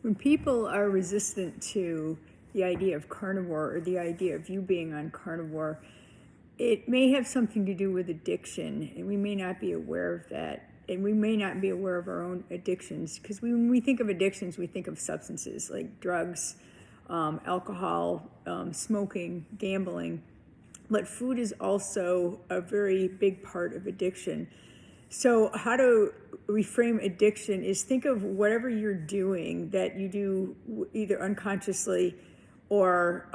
When people are resistant to the idea of carnivore or the idea of you being on carnivore, it may have something to do with addiction, and we may not be aware of that. And we may not be aware of our own addictions, because when we think of addictions, we think of substances like drugs, alcohol, smoking, gambling. But food is also a very big part of addiction. So how to reframe addiction is think of whatever you're doing that you do either unconsciously or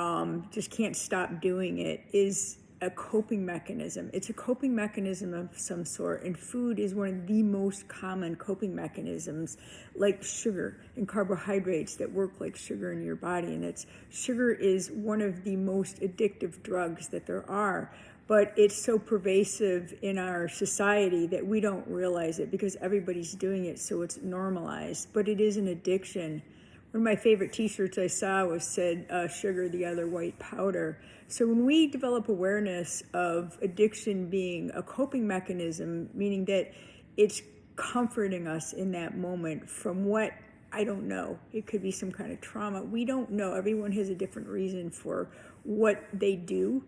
just can't stop doing it is a coping mechanism. It's a coping mechanism of some sort, and food is one of the most common coping mechanisms, like sugar and carbohydrates that work like sugar in your body. And sugar is one of the most addictive drugs that there are. But it's so pervasive in our society that we don't realize it because everybody's doing it, so it's normalized. But it is an addiction. One of my favorite t-shirts I saw said, sugar, the other white powder. So when we develop awareness of addiction being a coping mechanism, meaning that it's comforting us in that moment from what, I don't know, it could be some kind of trauma. We don't know. Everyone has a different reason for what they do.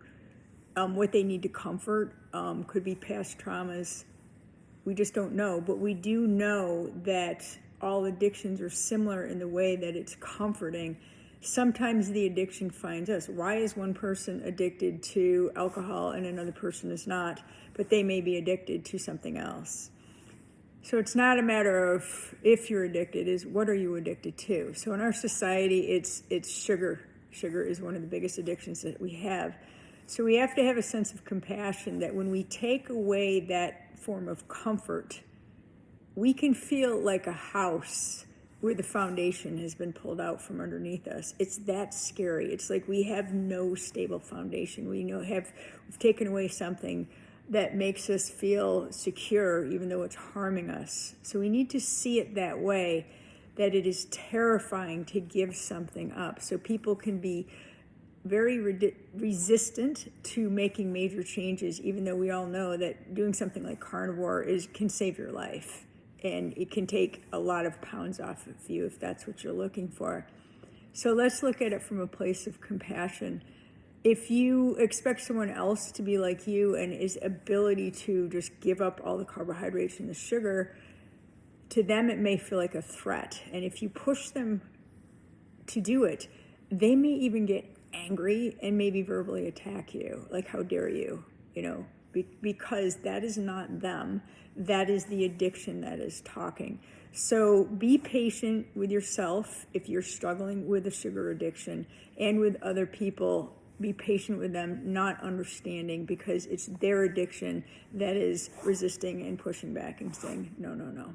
What they need to comfort, could be past traumas. We just don't know. But we do know that all addictions are similar in the way that it's comforting. Sometimes the addiction finds us. Why is one person addicted to alcohol and another person is not? But they may be addicted to something else. So it's not a matter of if you're addicted, is what are you addicted to? So in our society, it's sugar. Sugar is one of the biggest addictions that we have. So we have to have a sense of compassion that when we take away that form of comfort, we can feel like a house where the foundation has been pulled out from underneath us. It's that scary. It's like we have no stable foundation. We've taken away something that makes us feel secure, even though it's harming us. So we need to see it that way, that it is terrifying to give something up. So people can be very resistant to making major changes, even though we all know that doing something like carnivore can save your life, and it can take a lot of pounds off of you if that's what you're looking for. So let's look at it from a place of compassion. If you expect someone else to be like you and his ability to just give up all the carbohydrates and the sugar, to them it may feel like a threat. And if you push them to do it, they may even get angry and maybe verbally attack you, like, how dare you, because that is not them. That is the addiction that is talking. So be patient with yourself if you're struggling with a sugar addiction, and with other people. Be patient with them, not understanding, because it's their addiction that is resisting and pushing back and saying, no, no, no.